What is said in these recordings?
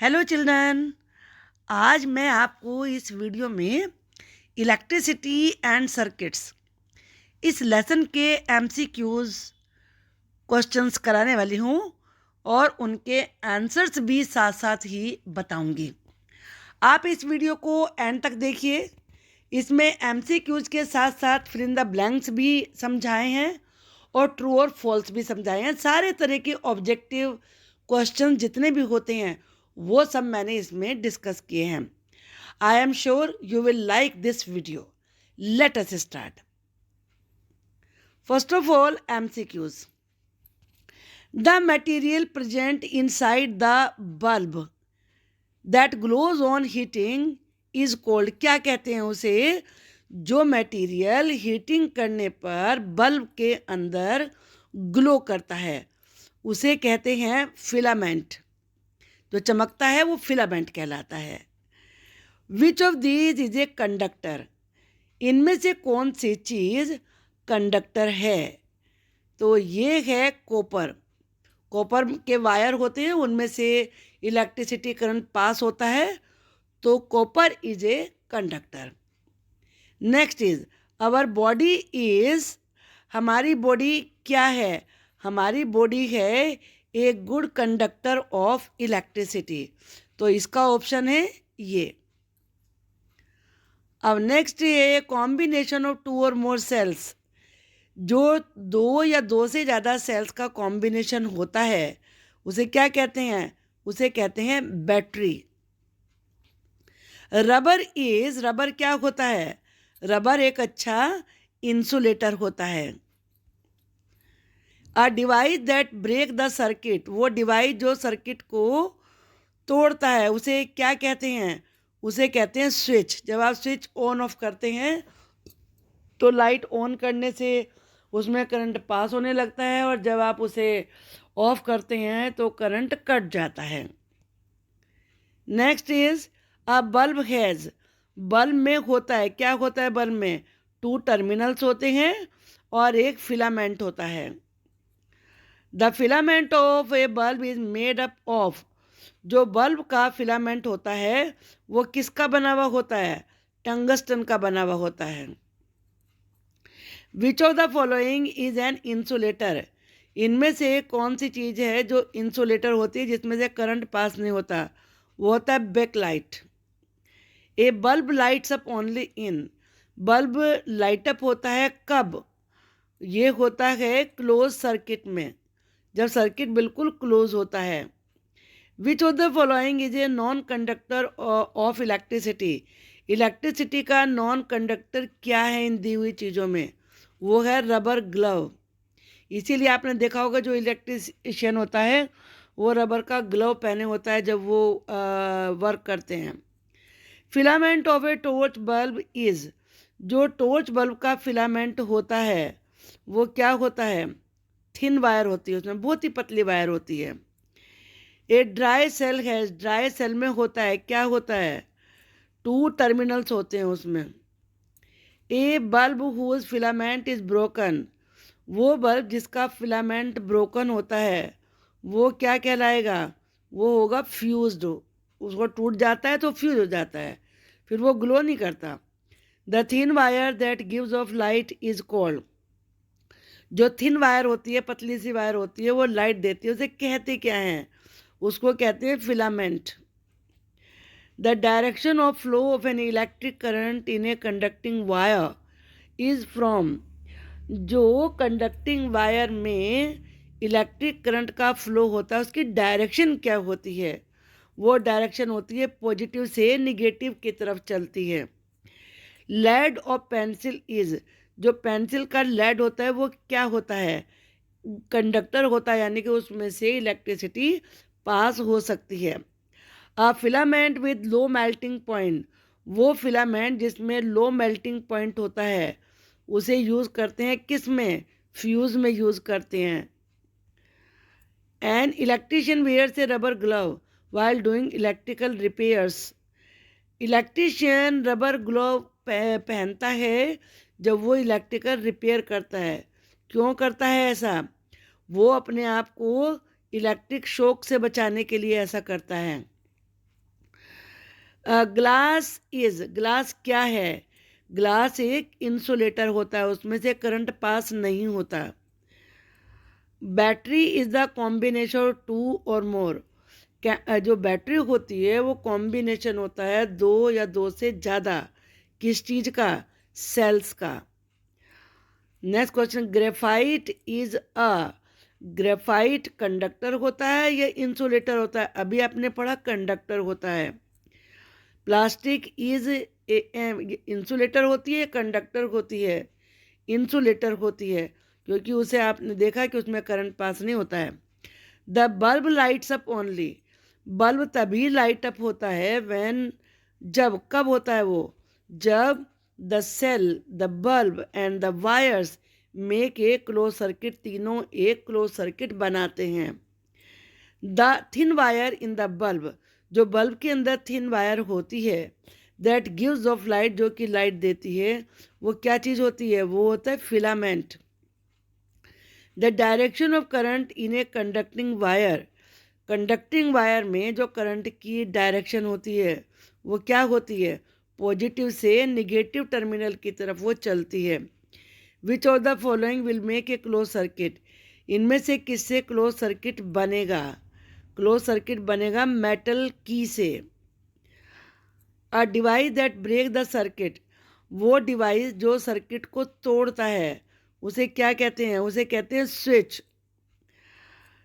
Hello children. आज मैं आपको इस वीडियो में इलेक्ट्रिसिटी एंड सर्किट्स इस लेसन के एमसीक्यूज क्वेश्चंस कराने वाली हूँ और उनके आंसर्स भी साथ साथ ही बताऊंगी। आप इस वीडियो को एंड तक देखिए। इसमें एमसीक्यूज के साथ साथ फिल इन द ब्लैंक्स भी समझाए हैं और ट्रू और फॉल्स भी समझाए हैं। सारे तरह के ऑब्जेक्टिव क्वेश्चन जितने भी होते हैं वो सब मैंने इसमें डिस्कस किए हैं। I am sure you will like this video. Let us start. First of all, MCQs. The material present inside the bulb that glows on heating is cold. क्या कहते हैं उसे? जो मटेरियल हीटिंग करने पर बल्ब के अंदर ग्लो करता है उसे कहते हैं फिलामेंट। जो चमकता है वो फिलामेंट कहलाता है। Which of these is a conductor? इनमें से कौन सी चीज़ कंडक्टर है? तो ये है कॉपर। कॉपर के वायर होते हैं, उनमें से इलेक्ट्रिसिटी करंट पास होता है, तो copper is a conductor. Next is our body is. हमारी बॉडी क्या है? हमारी बॉडी है a good conductor of electricity. तो इसका ऑप्शन है ये। अब नेक्स्ट है कॉम्बिनेशन ऑफ टू और मोर सेल्स। जो दो या दो से ज़्यादा सेल्स का कॉम्बिनेशन होता है उसे क्या कहते हैं? उसे कहते हैं बैटरी। रबर क्या होता है? रबर एक अच्छा इंसुलेटर होता है। A device that break the circuit. वो डिवाइस जो सर्किट को तोड़ता है उसे क्या कहते हैं? उसे कहते हैं स्विच। जब आप स्विच ऑन ऑफ करते हैं तो लाइट ऑन करने से उसमें करंट पास होने लगता है और जब आप उसे ऑफ करते हैं तो करंट कट जाता है। Next is a bulb has. Bulb में होता है, क्या होता है बल्ब में? टू टर्मिनल्स होते हैं और एक फिलामेंट होता है। The filament of A bulb is made up of. जो बल्ब का फिलामेंट होता है वो किसका बना हुआ होता है? टंगस्टन का बना हुआ होता है। Which of the following is an insulator? इनमें से कौन सी चीज़ है जो इंसुलेटर होती है जिसमें से करंट पास नहीं होता? वो होता है backlight. A bulb lights up only in. Bulb light up होता है कब? ये होता है क्लोज सर्किट में, जब सर्किट बिल्कुल क्लोज होता है। Which of the following is a non conductor of electricity? Electricity का नॉन कंडक्टर क्या है इन दी हुई चीज़ों में? वो है रबर ग्लव। इसीलिए आपने देखा होगा जो इलेक्ट्रिशियन होता है वो रबर का ग्लव पहने होता है जब वो वर्क करते हैं। Filament of A torch bulb is. जो टॉर्च बल्ब का फिलामेंट होता है वो क्या होता है? थिन वायर होती है, उसमें बहुत ही पतली वायर होती है। ए ड्राई सेल है। ड्राई सेल में होता है, क्या होता है? टू टर्मिनल्स होते हैं उसमें। A bulb whose filament is broken. वो बल्ब जिसका फिलामेंट ब्रोकन होता है वो क्या कहलाएगा? वो होगा फ्यूज्ड। उसको टूट जाता है तो फ्यूज हो जाता है, फिर वो ग्लो नहीं करता। The thin wire that gives off light is called. जो थिन वायर होती है, पतली सी वायर होती है, वो लाइट देती है, उसे कहते क्या हैं? उसको कहते हैं filament. The direction of flow of N electric current in a conducting wire is from. जो कंडक्टिंग वायर में इलेक्ट्रिक करंट का फ्लो होता है उसकी डायरेक्शन क्या होती है? वो डायरेक्शन होती है पॉजिटिव से निगेटिव की तरफ चलती है। लेड और पेंसिल इज। जो पेंसिल का लेड होता है वो क्या होता है? कंडक्टर होता है, यानी कि उसमें से इलेक्ट्रिसिटी पास हो सकती है। अ filament with low melting point. वो फिलामेंट जिसमें लो मेल्टिंग पॉइंट होता है उसे यूज़ करते हैं किस में? फ्यूज़ में यूज़ करते हैं। An electrician wears a rubber glove while doing electrical repairs. Electrician rubber glove पहनता है जब वो इलेक्ट्रिकल रिपेयर करता है। क्यों करता है ऐसा? वो अपने आप को इलेक्ट्रिक शॉक से बचाने के लिए ऐसा करता है। ग्लास क्या है? ग्लास एक इंसुलेटर होता है, उसमें से करंट पास नहीं होता। Battery is the combination two और मोर। जो बैटरी होती है वो कॉम्बिनेशन होता है दो या दो से ज़्यादा किस चीज़ का? सेल्स का। Next question, graphite is a, graphite conductor होता है या इंसुलेटर होता है? अभी आपने पढ़ा कंडक्टर होता है। प्लास्टिक इज इंसुलेटर होती है, कंडक्टर होती है? इंसुलेटर होती है, क्योंकि उसे आपने देखा कि उसमें करंट पास नहीं होता है। The bulb lights up only, bulb तभी लाइट अप होता है व्हेन, जब, कब होता है वो? जब the cell, the bulb and the wires make a close circuit, तीनों एक क्लोज सर्किट बनाते हैं। The thin wire in the bulb, जो बल्ब के अंदर थिन वायर होती है, दैट गिव्स ऑफ लाइट, जो कि लाइट देती है, वो क्या चीज़ होती है? वो होता है filament. The direction of current in a conducting wire, conducting wire में जो करंट की डायरेक्शन होती है वो क्या होती है? पॉजिटिव से निगेटिव टर्मिनल की तरफ वो चलती है। Which of the following will make a close circuit, इनमें से किससे क्लोज सर्किट बनेगा? क्लोज सर्किट बनेगा मेटल की से। A device that break the circuit, वो डिवाइस जो सर्किट को तोड़ता है उसे क्या कहते हैं? उसे कहते हैं switch.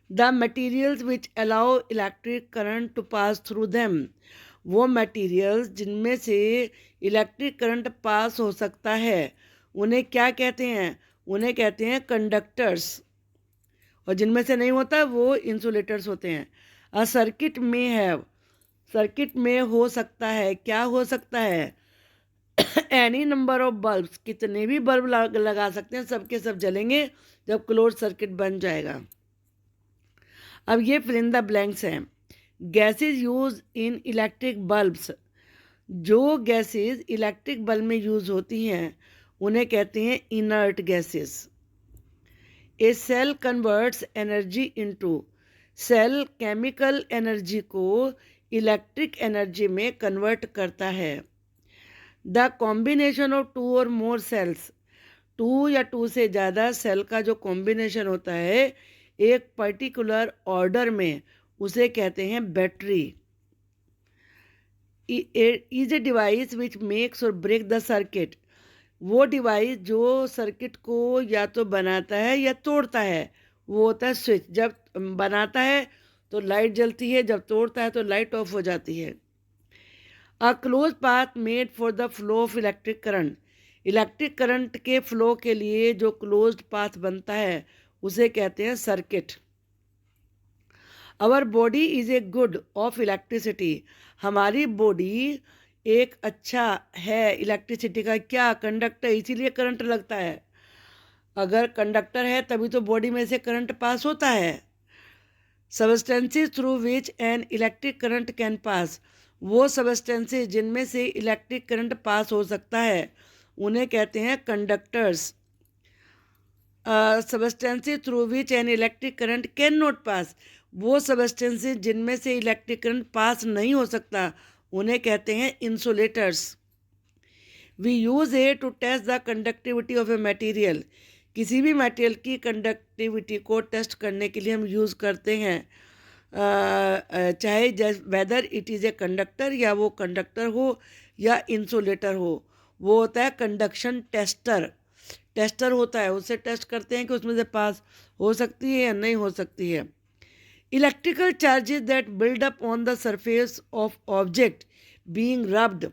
The materials which allow electric current to pass through them, वो मटीरियल्स जिनमें से इलेक्ट्रिक करंट पास हो सकता है उन्हें क्या कहते हैं? उन्हें कहते हैं कंडक्टर्स। और जिनमें से नहीं होता वो इंसुलेटर्स होते हैं। अ सर्किट में है, सर्किट में हो सकता है, क्या हो सकता है? एनी नंबर ऑफ बल्ब्स, कितने भी बल्ब लगा सकते हैं, सबके सब जलेंगे जब क्लोज सर्किट बन जाएगा। अब ये फिल इन द ब्लैंक्स हैं। Gases used in electric bulbs, जो गैसेज इलेक्ट्रिक बल्ब में यूज होती हैं उन्हें कहते हैं inert gases. A cell converts energy into, cell chemical energy को इलेक्ट्रिक एनर्जी में कन्वर्ट करता है। द कॉम्बिनेशन ऑफ टू और मोर सेल्स, टू या टू से ज़्यादा सेल का जो कॉम्बिनेशन होता है एक पर्टिकुलर ऑर्डर में, उसे कहते हैं battery. Is a device which makes और ब्रेक द सर्किट, वो डिवाइस जो सर्किट को या तो बनाता है या तोड़ता है, वो होता है स्विच। जब बनाता है तो लाइट जलती है, जब तोड़ता है तो लाइट ऑफ हो जाती है। A close path made for the flow of electric current, electric current के फ्लो के लिए जो क्लोज्ड पाथ बनता है उसे कहते हैं circuit. Our body is a good of electricity, हमारी बॉडी एक अच्छा है इलेक्ट्रिसिटी का, क्या? कंडक्टर, इसीलिए करंट लगता है। अगर कंडक्टर है तभी तो बॉडी में से करंट पास होता है। Substances through which N electric current can pass, वो सबस्टेंसेस जिनमें से इलेक्ट्रिक करंट पास हो सकता है उन्हें कहते हैं conductors. Substances through which N electric current can not pass, वो सबस्टेंसेस जिनमें से इलेक्ट्रिक करंट पास नहीं हो सकता उन्हें कहते हैं insulators. We use a to test the conductivity of a material, किसी भी मटेरियल की कंडक्टिविटी को टेस्ट करने के लिए हम यूज़ करते हैं, चाहे whether it is a conductor, या वो कंडक्टर हो या इंसुलेटर हो, वो होता है कंडक्शन टेस्टर। टेस्टर होता है, उससे टेस्ट करते हैं कि उसमें से पास हो सकती है या नहीं हो सकती है। Electrical charges that build up on the surface of object being rubbed,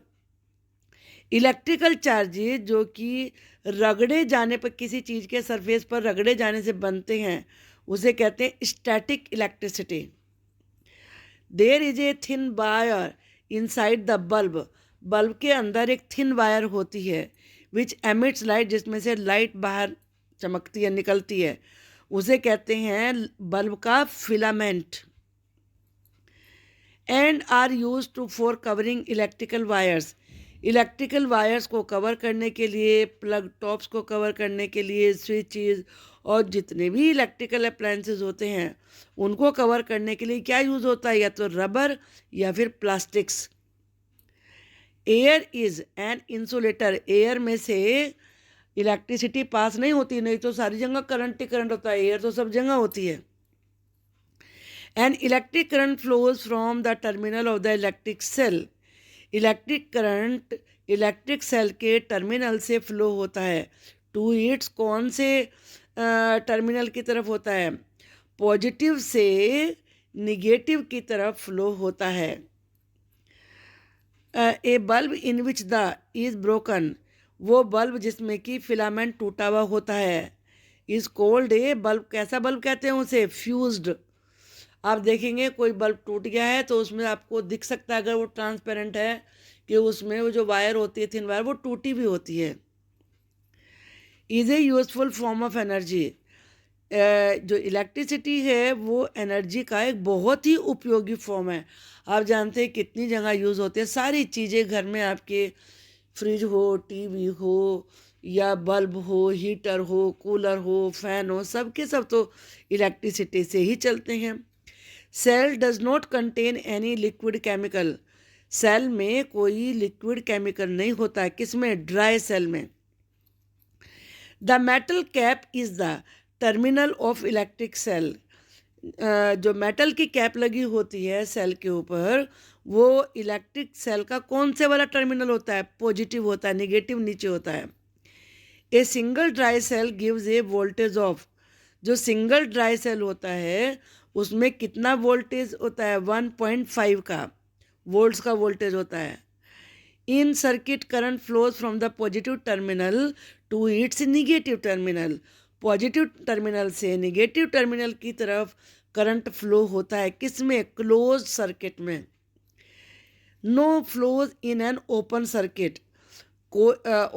electrical charges जो कि रगड़े जाने पर, किसी चीज़ के सरफेस पर रगड़े जाने से बनते हैं, उसे कहते हैं static electricity. There is a thin wire inside the bulb, bulb के अंदर एक थिन वायर होती है विच एमिट्स लाइट, जिसमें से लाइट बाहर चमकती है, निकलती है, उसे कहते हैं बल्ब का filament. And are use to for covering electrical wires, electrical wires को कवर करने के लिए, प्लग टॉप्स को कवर करने के लिए, स्विचेस और जितने भी इलेक्ट्रिकल अप्लायंसेस होते हैं उनको कवर करने के लिए क्या यूज़ होता है? या तो रबर या फिर plastics. Air is an insulator, air में से इलेक्ट्रिसिटी पास नहीं होती, नहीं तो सारी जगह करंट ही करंट होता है, एयर तो सब जगह होती है। An electric current flows from the terminal of the electric cell, electric current electric cell के टर्मिनल से फ्लो होता है टू इट्स, कौन से टर्मिनल की तरफ होता है, पॉजिटिव से निगेटिव की तरफ फ्लो होता है। A bulb in which the is broken, वो बल्ब जिसमें कि फिलामेंट टूटा हुआ होता है, इज कोल्ड ए बल्ब, कैसा बल्ब कहते हैं उसे, फ्यूज्ड। आप देखेंगे कोई बल्ब टूट गया है तो उसमें आपको दिख सकता है, अगर वो ट्रांसपेरेंट है, कि उसमें वो जो वायर होती है, थिन वायर, वो टूटी भी होती है। Is a useful form of energy, जो इलेक्ट्रिसिटी है वो एनर्जी का एक बहुत ही उपयोगी फॉर्म है। आप जानते हैं कितनी जगह यूज़ होती है, सारी चीज़ें घर में आपके, फ्रिज हो, टीवी हो, या बल्ब हो, हीटर हो, कूलर हो, फैन हो, सब के सब तो इलेक्ट्रिसिटी से ही चलते हैं। Cell does not contain any liquid chemical, cell में कोई लिक्विड केमिकल नहीं होता है, किसमें, ड्राई सेल में। The metal cap is the terminal of electric cell, जो मेटल की कैप लगी होती है सेल के ऊपर, वो इलेक्ट्रिक सेल का कौन से वाला टर्मिनल होता है, पॉजिटिव होता है, निगेटिव नीचे होता है। A single dry cell gives a voltage of, जो सिंगल ड्राई सेल होता है उसमें कितना वोल्टेज होता है, 1.5 का वोल्ट्स का वोल्टेज होता है। In circuit current flows from the positive terminal to its negative terminal, positive terminal से निगेटिव टर्मिनल की तरफ करंट फ्लो होता है, किसमें, क्लोज सर्किट में। No flows in an open circuit, को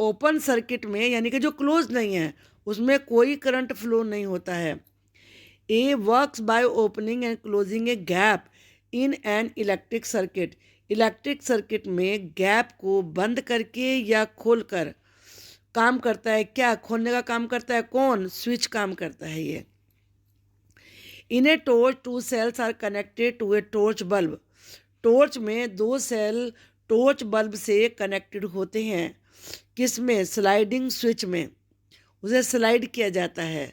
ओपन सर्किट में यानी कि जो क्लोज नहीं है उसमें कोई करंट फ्लो नहीं होता है। A works by opening and closing a gap in an electric circuit, electric circuit में गैप को बंद करके या खोलकर काम करता है, क्या, खोलने का काम करता है, कौन, स्विच काम करता है ये। In a torch two cells are connected to a torch bulb, torch में दो सेल टॉर्च बल्ब से कनेक्टेड होते हैं, किसमें, स्लाइडिंग स्विच में, उसे स्लाइड किया जाता है।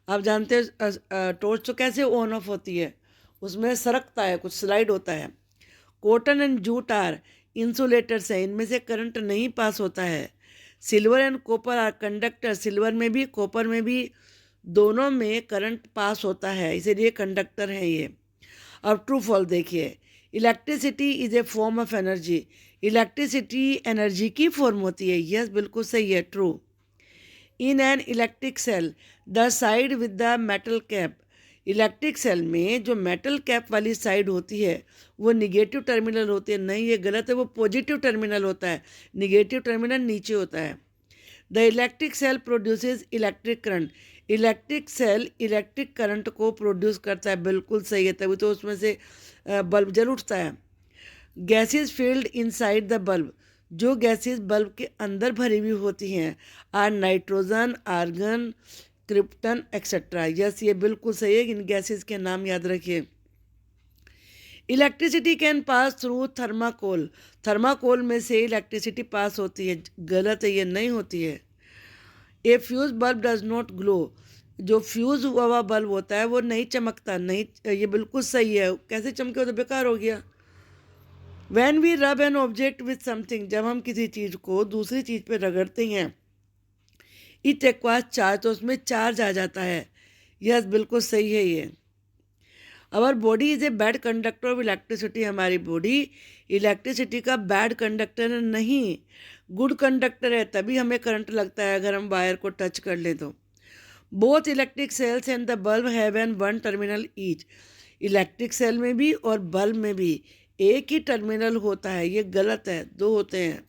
आप जानते हैं टॉर्च तो कैसे ऑन ऑफ होती है, उसमें सरकता है, कुछ स्लाइड होता है। Cotton and jute are insulators हैं, इनमें से करंट नहीं पास होता है। Silver and copper are conductor, silver में भी कॉपर में भी दोनों में करंट पास होता है, इसीलिए कंडक्टर हैं ये। अब ट्रू फॉल्स देखिए, electricity is a form of energy, electricity energy की फॉर्म होती है, यस बिल्कुल सही है, true. In an electric cell the side with the metal cap, electric cell में जो मेटल कैप वाली साइड होती है वो निगेटिव टर्मिनल होती है, नहीं ये गलत है, वो पॉजिटिव टर्मिनल होता है, निगेटिव टर्मिनल नीचे होता है। The electric cell produces electric current, electric cell electric current को प्रोड्यूस करता है, बिल्कुल सही है, तभी तो उसमें से बल्ब जल उठता है। Gases filled inside the bulb, जो गैसेज बल्ब के अंदर भरी हुई होती हैं, are nitrogen, argon, krypton etcetera, yes ये बिल्कुल सही है, इन गैसेज के नाम याद रखिए। Electricity can pass through thermocol, thermocol में से इलेक्ट्रिसिटी पास होती है, गलत है, ये नहीं होती है। A fuse bulb does not glow, जो फ्यूज हुआ बल्ब होता है वो नहीं चमकता, नहीं, ये बिल्कुल सही है, कैसे चमके, तो बेकार हो गया। वैन वी रब एन ऑब्जेक्ट विथ समथिंग, जब हम किसी चीज़ को दूसरी चीज़ पे रगड़ते हैं, इट एक्वायर्स चार्ज, तो उसमें चार्ज आ जाता है, यस बिल्कुल सही है ये। Our body is a bad conductor of electricity, हमारी बॉडी इलेक्ट्रिसिटी का बैड कंडक्टर नहीं, गुड कंडक्टर है, तभी हमें करंट लगता है अगर हम वायर को टच कर लें तो। Both electric cells and the bulb have an one terminal each, electric cell में भी और बल्ब में भी एक ही टर्मिनल होता है, ये गलत है, दो होते हैं।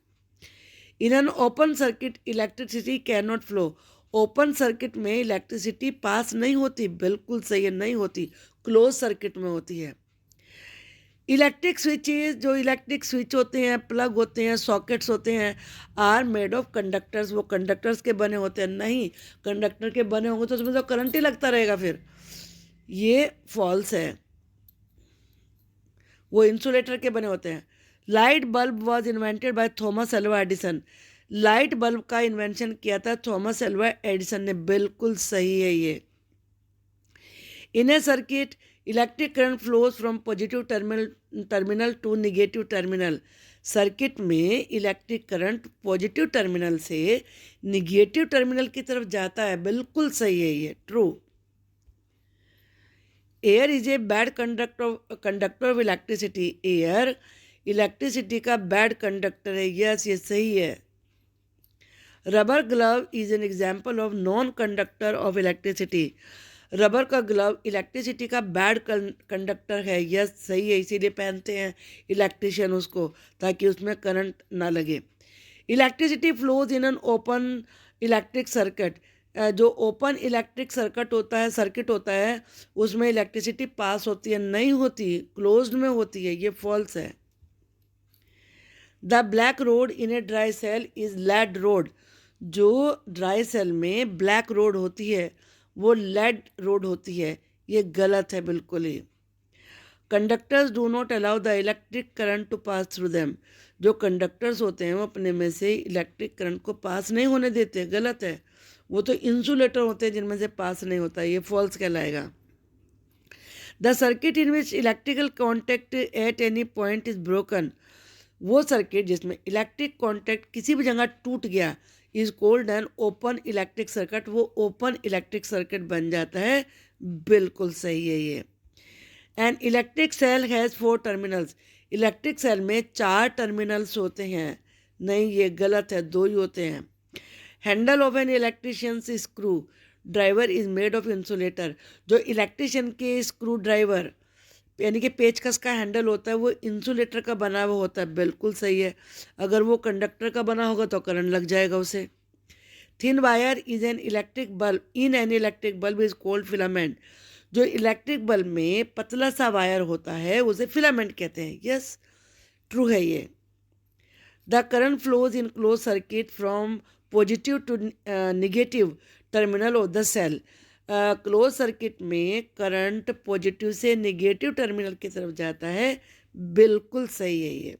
इन an open circuit electricity can not flow, open circuit में इलेक्ट्रिसिटी पास नहीं होती, बिल्कुल सही है, नहीं होती, क्लोज सर्किट में होती है। इलेक्ट्रिक स्विचेज, जो इलेक्ट्रिक स्विच होते हैं, प्लग होते हैं, सॉकेट्स होते हैं, आर मेड ऑफ कंडक्टर्स, वो कंडक्टर्स के बने होते हैं, नहीं, कंडक्टर के बने होंगे तो उसमें तो करंट ही लगता रहेगा, फिर ये फॉल्स है, वो इंसुलेटर के बने होते हैं। Light bulb was invented by Thomas Alva Edison. Light bulb का इन्वेंशन किया था थॉमस अल्वा एडिसन ने। बिल्कुल सही है ये। In a circuit electric current flows from positive terminal to negative terminal. Circuit में इलेक्ट्रिक करंट पॉजिटिव टर्मिनल से निगेटिव टर्मिनल की तरफ जाता है। बिल्कुल सही है ये, true. Air is a bad conductor of electricity. Air electricity का बैड कंडक्टर है। यस, ये सही है। Rubber glove is an example of non conductor of electricity. Rubber का ग्लव इलेक्ट्रिसिटी का बैड कंडक्टर है। यस, सही है, इसीलिए पहनते हैं इलेक्ट्रिशियन उसको, ताकि उसमें करंट ना लगे। Electricity flows in an open electric circuit. जो ओपन इलेक्ट्रिक सर्किट होता है उसमें इलेक्ट्रिसिटी पास होती है? नहीं होती, क्लोज्ड में होती है। ये फॉल्स है। The black rod in a dry cell is lead rod. जो ड्राई सेल में ब्लैक रोड होती है वो लेड रोड होती है। ये गलत है बिल्कुल ही। Conductors do not allow the electric current to pass through them. जो कंडक्टर्स होते हैं वो अपने में से इलेक्ट्रिक करंट को पास नहीं होने देते। गलत है। वो तो इंसुलेटर होते हैं जिनमें से पास नहीं होता। ये फॉल्स कहलाएगा। The circuit in which electrical contact at any point is broken. वो सर्किट जिसमें इलेक्ट्रिक कॉन्टैक्ट किसी भी जगह टूट गया is called an open electric circuit. वो ओपन इलेक्ट्रिक सर्किट बन जाता है। बिल्कुल सही है ये। An electric cell has 4 terminals. Electric cell में 4 टर्मिनल्स होते हैं। नहीं, ये गलत है, 2 ही होते हैं। Handle of an electricians screwdriver is made of insulator. जो इलेक्ट्रिशियन के स्क्रू ड्राइवर यानी कि पेचकस का हैंडल होता है वो इंसुलेटर का बना हुआ होता है। बिल्कुल सही है। अगर वो कंडक्टर का बना होगा तो करंट लग जाएगा उसे। Thin wire is an electric bulb in an electric bulb is cold filament. जो इलेक्ट्रिक बल्ब में पतला सा वायर होता है उसे फिलामेंट कहते हैं। यस, ट्रू है ये। The current flows in close circuit from positive to negative terminal of the cell. Close circuit में करंट पॉजिटिव से निगेटिव टर्मिनल की तरफ जाता है। बिल्कुल सही है ये।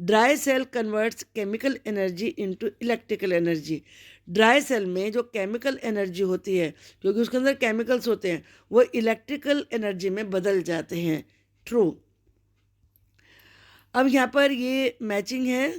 Dry cell converts chemical energy into electrical energy. Dry cell में जो केमिकल एनर्जी होती है, क्योंकि उसके अंदर केमिकल्स होते हैं, वो इलेक्ट्रिकल एनर्जी में बदल जाते हैं। ट्रू। अब यहाँ पर ये मैचिंग है।